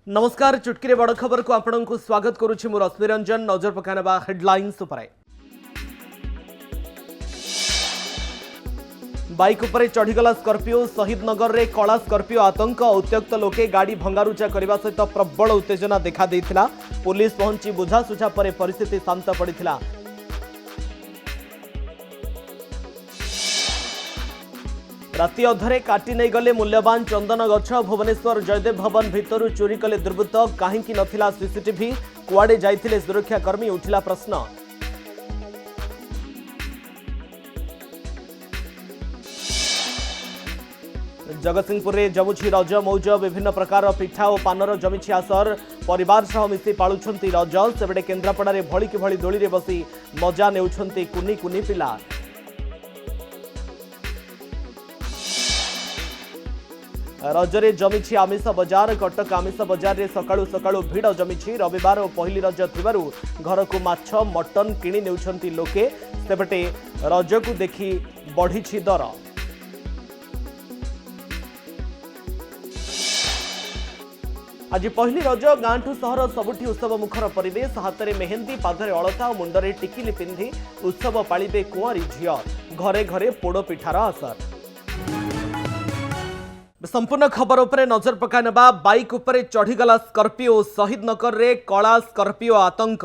नमस्कार चुटकी बड़ खबर को आपण को स्वागत करुछि मु रश्मि रंजन। नजर पकानबा हेडलाइंस उपर। बाइक उपरे चढ़ीगला स्कॉर्पियो। शहीद नगर रे कला स्कॉर्पियो आतंक। उत्त्यक्त लोके गाड़ी भंगारुजा करने सहित प्रबल उत्तेजना देखा देइथिला। पुलिस पहुंची बुझासुझा पर परिस्थिति शांत पड़िथिला। राति अधरे काटी नहीं गले मूल्यवान चंदन गछ। भुवनेश्वर जयदेव भवन भितर चोरी कले दुर्वृत्त। कहीं नथिला सीसीटीवी? कुआडे जाइथिले सुरक्षाकर्मी? उठिला प्रश्न। जगतसिंहपुर में जमुछि रज मौज। विभिन्न प्रकार पिठा और पानर जमिछि आसर। परिवार सह मिसी पालुछंती रज। सेबडे केन्द्रापड़ारे भली कि भली दोली रे बसी मजा नेउछंती कुनी कुनी पिला। रजरे जमिछि आमिष बजार। कटक आमिष बजार रे सकाळु सकाळु भिड़ जमिछि। रविवार और पहली रज थिबारु घर को माछ मटन किणी नेउछंती लोके। सेबटे रज को देखि बढ़िछि दर। आज पहली रज। गांठू सहर सबुठी उत्सव मुखर परिवेश। हाथ में मेहंदी, पादरे अलता और मुंडरे टिकिली पिंधि उत्सव पालिबे कुंवारी झियो। घरे घरे पोड़ पिठार आसर। संपूर्ण खबर उपरे नजर पकानबा। बाइक उपरे चढ़ीगला स्कॉर्पियो। शहीद नगर रे कला स्कॉर्पियो आतंक।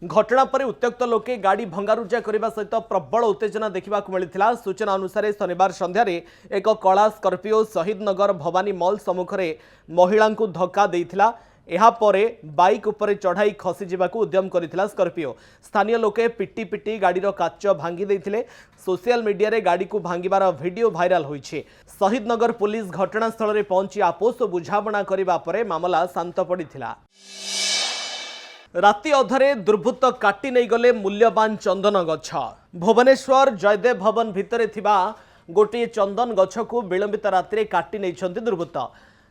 घटना पर उत्त्यक्त लोके गाड़ी भंगारुजा करने सहित प्रबल उत्तेजना देखा मिलता। सूचना अनुसार शनिवार संध्यार एक कला स्कॉर्पियो शहीद नगर भवानी मॉल सम्मुख में महिला को धक्का देइथिला। एहा परे बाइक उपरे चढ़ाई खसी जावाक उद्यम करथिला स्कॉर्पियो। स्थानीय लोके पिटी पिटी गाड़ीर काच भांगी देइथिले। सोशल मीडिया रे गाड़ी को भांगिबार वीडियो भाइराल होइछे। शहीद नगर पुलिस घटनास्थल में पहुंची आपोष बुझामणा करबा परे मामला शांत पड़िथिला। राति अधरे दुर्वृत्त काटी नहीं गले मूल्यवान चंदन गछ। भुवनेश्वर जयदेव भवन भितरे थिबा गोटे चंदन गछ को विलंबित राति काटी नहीं दुर्वृत्त।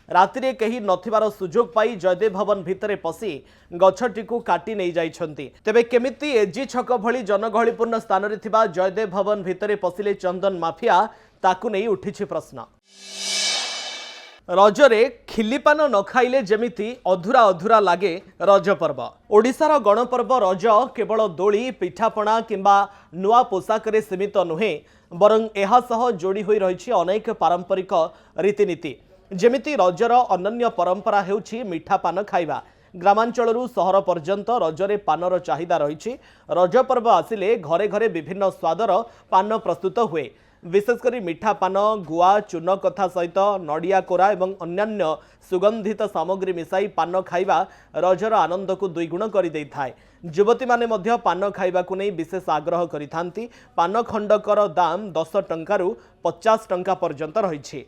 राति कहीं नथिबार सुजोग पाई जयदेव भवन भितरे पशि गछटी को काटी नहीं जाइछंती। तेबे केमिति एजी छक भली जनगहलीपूर्ण स्थान रे थिबा जयदेव भवन भितरे पशिले चंदन माफिया ताकू नहीं उठिछि प्रश्न। रजरे खिलिपान न खाइले जेमिति अधूरा अधूरा लागे रज पर्व। ओडिशार गणपर्व रज केवल दोली, पिठापणा किंबा नुआ पोशाक रे सीमित नुहे, बरं एहा सह जोड़ी होई रहिछि अनेक पारंपरिक रीतिनीति। जेमिति रजर अनन्य परंपरा हेउछि मिठा पान खाइबा। ग्रामांचलरू सहर पर्यंत रजरे पानर चाहिदा रहिछि। रज पर्व आसिले घरे घरे विभिन्न स्वादर पान प्रस्तुत हुए। विशेषकर मिठा पान, गुआ, चून कथा सहित नड़िया कोरा एवं अन्यान्य सुगंधित सामग्री मिसाई पान खाइबा रजर आनंद को द्विगुण कर देइथाय। युवती माने मध्य पान खाइबा को नहीं विशेष आग्रह करिथांती। पान खंडकर दाम 10 टंकारु 50 टंका पर्यंत रहिछि।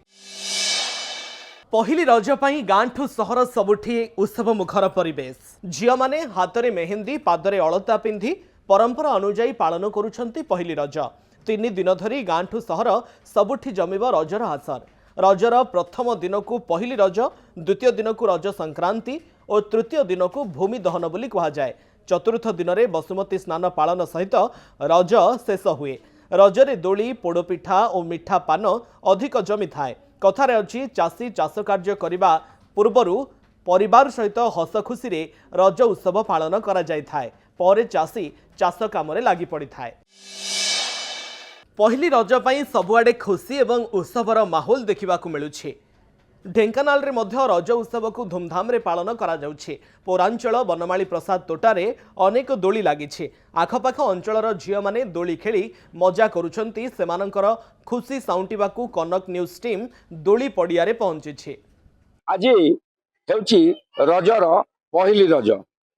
पहली रज पई गांठू सहर सबुठी उत्सव मुखर परिवेश। झियो माने हाथ में मेहंदी, पादरे अलता पिंधि परंपरा अनुजाई पालन करुछंती पहली रज। 3 दिन धरी गांठू सहर सबुठी जमिब रजर आसर। रजर प्रथम दिन को पहली रज, द्वितीय दिन को रज संक्रांति और तृतीय दिन को भूमि दहन बोली कहा जाए। चतुर्थ दिन में बसुमती स्नान पालन सहित रज शेष हुए। रजरे दोली, पोड़पिठा और मिठा पान अधिक जमी थाए। कथारे अछि चाषी चाष कार्य करिबा पूर्वरु परिवार सहित हस खुशी रे रज उत्सव पालन करा जाय थाए। परे चाषी चाष कामरे लागि पड़ी थाए। पहली रज पई सबुआडे खुशी एवं उत्सवर माहौल देखा मिलुछि। ढेंकानाल रे मध्य रज उत्सव को धूमधाम रे पालन करा जाउछि। पौरांचल बनमाली प्रसाद तोटारे अनेक दोली लागिछि। आखपाख अंचलर झियो माने दोली खेली मजा करुछंती। सेमानंकर खुशी साउंटिबाकू कनक न्यूज टीम दोली पड़िया रे पहुंची। आज हेउछि रजर पहली रज।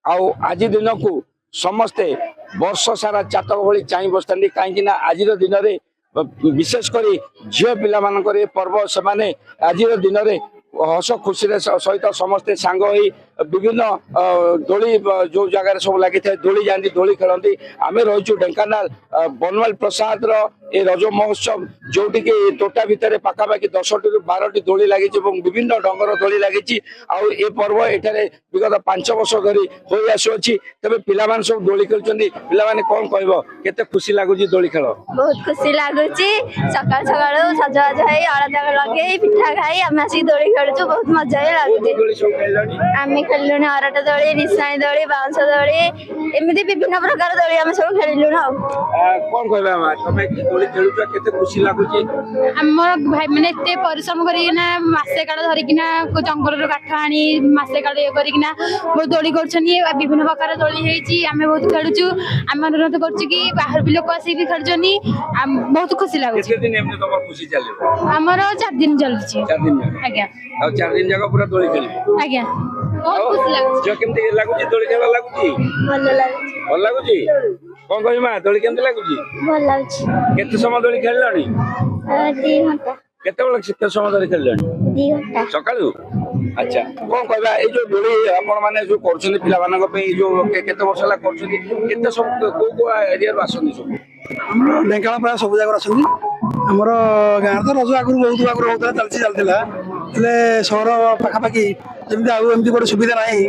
आउ आज दिन को समस्ते वर्ष सारा चातक भली चाहि बसतांती। काहेकि ना आज दिन रे विशेषकर झील पिला पर्व से आज दिन में हस खुशी सहित समस्ते सांग विभिन्न दोली जो जगह सब लगी था दोली जाती दोली खेलती आम रही ढेंकानाल बनवाल प्रसाद ए रज महोत्सव जोटि कि तोटा भितर पाखापाखि 10 ରୁ 12ଟି दोली लगी विभिन्न ढंगर दोली लगी ए पर्व एठारे विगत 5 वर्ष धरी हो आसुअछि तबे पिला मान सब दोली खेलुछन्ती पिला माने कोन कहबो केते खुशी लागुछि दोली खेल बहुत खुशी लगुच सकाल सकाल सजबाज है अलदा लगे पिठा खाई आम आसिक दोली खेलुଛୁ बहुत मजा ही लगुच आम खेलुन अरट दोली निशाणी दोली बाउंस दोली एमती विभिन्न प्रकार दोली आम सब खेलुन कोन कहबा मा तमे की दोली खेलुछ केते खुशी लागुछि हमर भाई माने एते परिश्रम करिना मासे काल धरिकिना जंगल रो काठ आनी मासे काल करिकिना बहुत दोली करछनी विभिन्न प्रकार दोली हेची आमे बहुत खेलुछु आम अनुरोध करछु कि बाहर भी लोक आसी भी खेलछनी बहुत खुशी लागुछि केते दिन एमने तमर खुशी चले हमर 4 दिन चलछि 4 दिन आज्ञा आ 4 दिन जगह पूरा दोली खेली आज्ञा बहुत खुशी लागुछि जो केमती लागुछि दोली खेला लागुछि भल लागुछि कोन कहबी मा दोली केमती लागुछि भल लागुच केते समय दोली खेललानी 2 घंटा केते बेला केते समय धरि खेललानी 2 घंटा सकाळु अच्छा कोन कहबा ए जो दोली आपण माने जो करछनी पिला मानक पे जो केते वर्ष ला करछनी केते सब को एरिया रो आसनी सब ଆମର ଢେଙ୍କାନାଳ ପ୍ରାୟ ସବୁ ଜାଗାରୁ ଆସନ୍ତି ଆମର ଗାଁରେ ତ ରଜ ଆଗରୁ ବହୁତ ଆଗରୁ ହେଉଥିଲା ଚାଲିଥିଲା ହେଲେ ସହର ପାଖାପାଖି ଯେମିତି ଆଉ ଏମିତି ଗୋଟେ ସୁବିଧା ନାହିଁ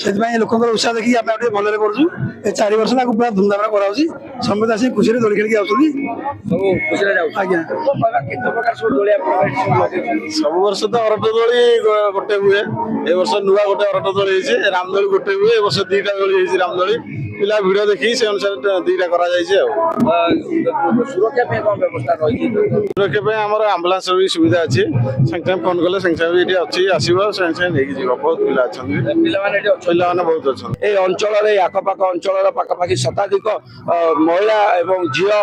ସେଥିପାଇଁ ଲୋକଙ୍କର ଉତ୍ସାହ ଦେଖିକି ଆମେ ଟିକେ ଭଲରେ କରୁଛୁ ଏ 4 ବର୍ଷ ଆଗକୁ ପୁରା ଧୁମଧାମରେ କରାହେଉଛି ସମସ୍ତେ ଆସିକି ଖୁସିରେ ଦୋଳି ଖେଳିକି ଯାଉଛନ୍ତି ସବୁ ଖୁସିରେ ଯାଉଛନ୍ତି ଆଜ୍ଞା କେତେ ପ୍ରକାର ସବୁ ଦୋଳି ଆପଣ ସବୁ ବର୍ଷ ତ ଅରଟ ଦୋଳି ଗୋଟେ ହୁଏ ଏ ବର୍ଷ ନୂଆ ଗୋଟେ ଅରଟ ଦୋଳି ହେଇଛି ରାମଦୋଳି ଗୋଟେ ହୁଏ ଏ ବର୍ଷ 2ଟା ଦୋଳି ହେଇଛି ରାମଦୋଳି ପିଲା ଭିଡ଼ ଦେଖିକି ସେ ଅନୁସାରେ 2ଟା କରାଯାଇଛି ଆଉ ସୁରକ୍ଷା ପାଇଁ କଣ ବ୍ୟବସ୍ଥା ରହିଛି ସୁରକ୍ଷା ପାଇଁ ଆମର ଆମ୍ବୁଲାନ୍ସର ବି ସୁବିଧା ଅଛି ସାଙ୍ଗେ ସାଙ୍ଗେ ଫୋନ୍ କଲେ ସାଙ୍ଗେ ସାଙ୍ଗେ ଏଠି ଅଛି ଆସିବ ସାଙ୍ଗେ ସାଙ୍ଗେ ନେଇକି ଯିବ ବହୁତ ପିଲା ଅଛନ୍ତି ପିଲାମାନେ ଏଠି ଅଛନ୍ତି ପିଲାମାନେ ବହୁତ ଅଛନ୍ତି এই অঞ্চলের আখপাখ অঞ্চলের পাখাপাখি শতাধিক মহিলা এবং ঝিও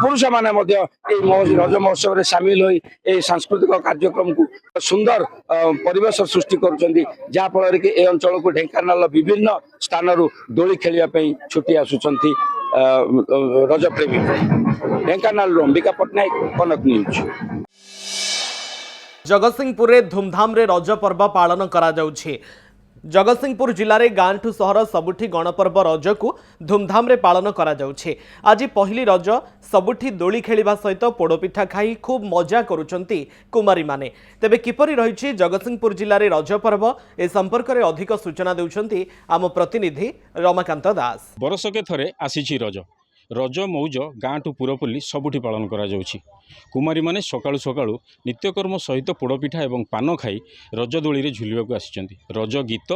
পুরুষ মানে এই রজ মহোৎসবের সামিল হয়ে এই সাংস্কৃতিক কার্যক্রমকে সুন্দর পরিবেশ সৃষ্টি করছেন যাফলের কি এই অঞ্চলকে ঢেঙ্কানাল বিভিন্ন স্থানর দোলি খেলিয়া ছুটি আসুচার রজপ্রেমী ঢেঙ্কানাল अंबिका पट्टनायक कनक न्यूज जगतसिंहपुर में धूमधाम रे रज पर्व पालन करा जाउछि। जगतसिंहपुर जिले में गाँ ठू सहर सबुठी गणपर्व रज को धूमधाम रे पालन करा जाउछि। आज पहली रज सबुठी दोली खेलिबा सहित पोड़पिठा खाई खूब मजा करुचंती कुमारी माने। तेबे किपरि रहिछि जगतसिंहपुर जिले में रज पर्व ए संपर्क में अधिक सूचना देउछंती आम प्रतिनिधि रमाकांत दास। बरसके थरे आसीछि रज रज मौज गाँ टू पुरपल्ली सबुठी पालन करा जाउछि। कुमारी माने सकाळु सकाळु नित्यकर्म सहित पोड़पिठा एवं पान खाई रज दोली रे झुलिबाकू आसिचंती। रज गीत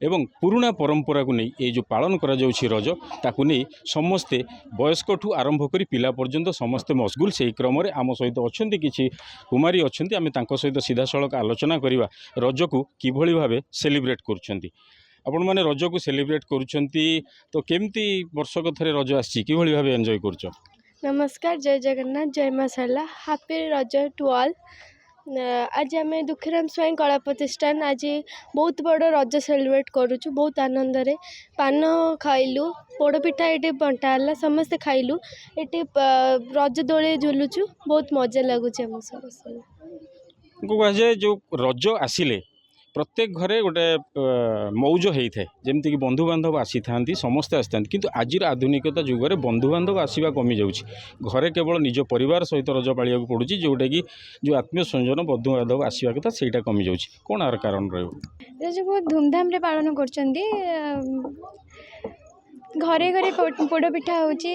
एवं पुराना परंपरा को नहीं ये जो पालन करा जाउछि रज ताकू नहीं समस्ते वयस्क ठू आरंभ करी पिला पर्यंत समस्ते मशगुल से क्रम रे आम सहित अच्छी किछि कुमारी अच्छी आम सहित सीधा सड़क आलोचना करवा रज को किभली भावे सेलिब्रेट करुछंती। आपण माने रज को सेलिब्रेट करुछंती तो केमती वर्षक थरे रज आछि किभली भावे एंजॉय करूछ। नमस्कार जय जगन्नाथ जय मां शारला हैप्पी रज टू ऑल। आज आम दुखीराम स्वाई कला प्रतिष्ठान आज बहुत बड़ रज सेलिब्रेट करुचु बहुत आनंद रे पान खाइलु पोड़पिठा ये बंटाला समस्ते खाइलु ये रज दोले झुलुचु बहुत मजा लगुच आम समस्त कहुए जो रज आसिले प्रत्येक घरे गोटे मौज होता है जमती कि बंधु बांधव आसी था समस्ते आसी था किंतु आज आधुनिकता जुगे बंधु बांधव आसवा कमी जाऊँगी घरे केवल निज परिवार सहित रज पालिया पड़ुची जोटा कि जो आत्मीय संयोजन बंधु बांधव आसवा कथा से कमी जाऊँगी कौन आर कारण रज बहुत धूमधाम रे पालन कर घरे घरे पोड़पिठा होची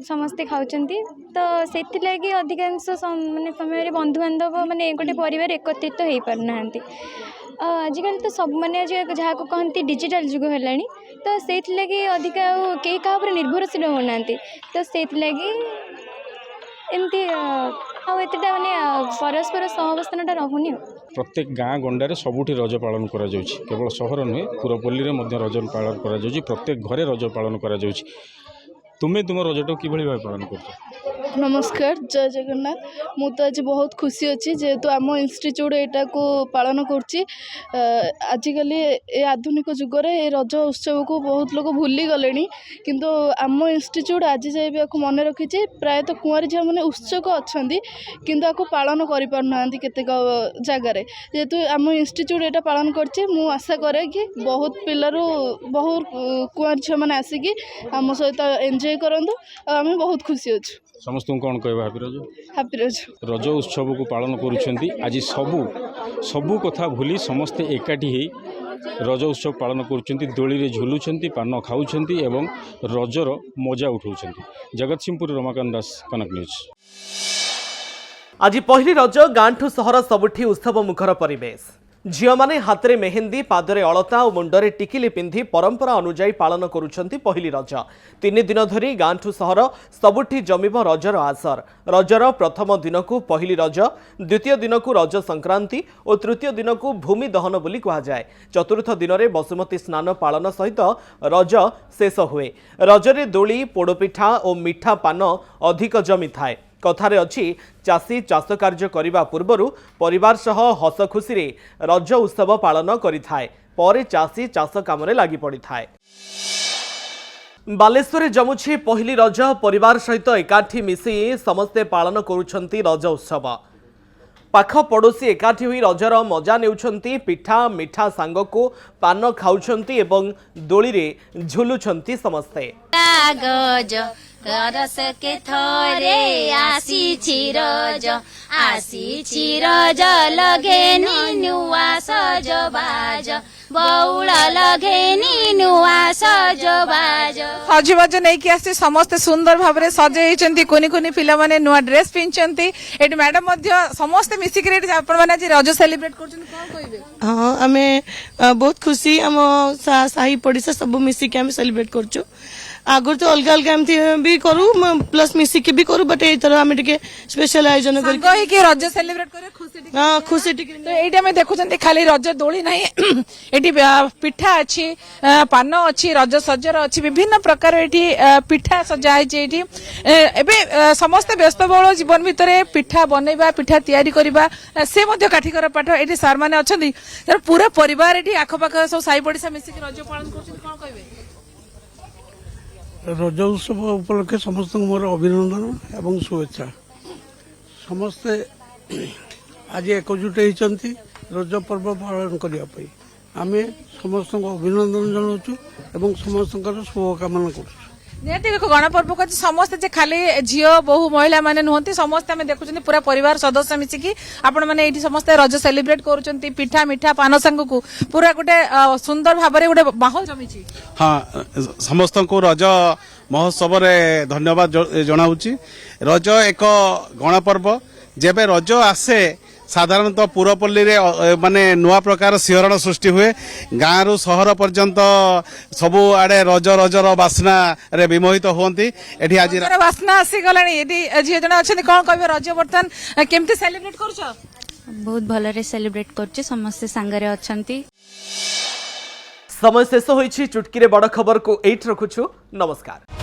समस्ते खाऊचंती तो से लगी अधिकांश माने समय बंधु बांधव माने गोटे परिवार एकत्रित हो पारना आजिकल तो सब माने जहाँ को कहती डिजिटल जुग है तो से लगी अधिक कई क्या निर्भरशील होना तो से लगी एमती आतेटा माने परस्पर सहवस्थानटा रहुनी। प्रत्येक गाँ गंडारे सबुठी रज पालन करा जाउछि केवल सहर नुहे पुरपल्ली रे मध्य रज पालन करा जाउछि प्रत्येक घरे रज पालन करा जाउछि। तुमे तुम रजटा किभली भाव पालन करछ नमस्कार जय जगन्नाथ मु तो आज बहुत खुशी अच्छी जेहेतु आम इन्स्टिट्यूट यहाँ को पालन करिकल ए आधुनिक जुगर ए रज उत्सव को बहुत लोग भूली गले किंतु आम इन्स्टिट्यूट आज जाए भी मन रखी प्रायतः कुआरी झील मैंने उत्सुक अच्छा किंतु आपको पालन कर केतेक जगार जेहेतु आम इन्स्टिट्यूट यहाँ पालन कर आशा करे कि बहुत पिलू बहुत कुआरी झील मैंने आसिकी आम सहित एंजॉय करंतु आम बहुत खुशी अच्छे समस्त कौन कह हैप्पी रज हैप्पी रज रज उत्सव को पालन करुँच आज सबू कथा भूली समस्ते एकाठी हो रज उत्सव पालन करुँच दोली रे झुलुंट पान खाऊंट एवं रजर मजा उठाऊँ जगतसिंहपुर रमाकांत दास कनक न्यूज। आज पहली रज गांठू सहर सबुठी उत्सव मुखर परिवेश झील माने हाथ में मेहेंदी पादरे अलता और मुंडरे टिकिली पिंधि परंपरा अनुजाई पालन करुछंती पहली रज 3 दिन धरी गांठू सहर सबुठी जमिब रजर आसर रजर प्रथम दिन को पहली रज द्वितीय दिन को रज संक्रांति और तृतीय दिन को भूमि दहन बोली कहा जाए चतुर्थ दिन में बसुमती स्नान पालन सहित रज शेष हुए रजरे दोली पोड़पिठा और मिठा पान अधिक जमी थाए कथारे अच्छी चाषी चाष कार्य करने पूर्वर परिवार सह हस खुशी रज उत्सव पालन करिथाए पर चाषी चाष काम लगी पड़ी थाए। बालेश्वर जमुछि पहली रज परिवार सहित एकाठी मिसी समस्ते पालन करुछंती रज उत्सव पाख पड़ोशी एकाठी हुई रजर मजा नेउछंती पिठा मिठा सांग को पान खाउछंती एवं दोली रे झुलुछंती समस्ते रस के थोरे आसी रज लगे नुआ सजबाज बौल लगे नुआ सजबाज सजबाज नहीं कि आसी समस्ते सुंदर भाव में सजे कुनी कुनी पिला माने नुआ ड्रेस पिंचंती एटी मैडम मध्य समस्ते मिसिक आपण माने आज रज सेलिब्रेट करछन कोन कहिबे। हां हमें बहुत खुशी हम साही पड़ोसा सब मिसिक हम सेलिब्रेट करछु आगुर तो अलग अलग एमती भी करू प्लस मिसिक भी करू बट एथर हम टिके स्पेशल आयोजन करी कहि कि रज सेलिब्रेट करे खुशी टिके हां खुशी टिके तो एटा में देखुचंती खाली रज दोली नाही एटी पिठा अछि पान अछि रज सजर अछि विभिन्न प्रकार एटी पिठा सजा है एटी एबे समस्त व्यस्तबहुल जीवन भितरे पिठा बनैबा पिठा तयारी करबा से मध्य काठीकर पाठ एटी सार माने अछंती पूरा परिवार एटी आखपाख सब साई पड़िसा मिसिक रज पालन करछन कोन कहबे। रज उत्सव उपलक्षे समस्त मोर अभिनंदन एवं शुभेच्छा समस्ते आज एकजुट होती रज पर्व पालन करने आम समस्त अभिनंदन जनाऊँ एवं समस्त शुभकामना कर निहाती देखो गणपर्व को समस्ते जे खाली झील बहु महिला माने नुहंती समस्ते आम देखुं पूरा परिवार सदस्य मिसिकी आपण मैंने ये समस्ते रज सेलिब्रेट करुँच पिठा मिठा पान सांग को पूरा गोटे सुंदर भाव में गोटे माहौल जमी। हाँ समस्त को रज महोत्सव धन्यवाद जनाऊँगी रज एक गणपर्व जेबे रज आसे साधारणतः पुरपल्ली रे माने नुआ प्रकार सिहरण सृष्टि हुए गाँ रु सहर पर्यंत सबु आड़े रज रजर बास्ना रे विमोहित होती एठी आज बास्ना आसी गलानी एठी झियो जण अछन कोन कहबे रज बर्तन केमती सेलिब्रेट करछ बहुत भलरे सेलिब्रेट करछ समस्त संगरे अछंती। समय शेष होईछि चुटकी रे बड़ खबर को एठ रखुछु नमस्कार।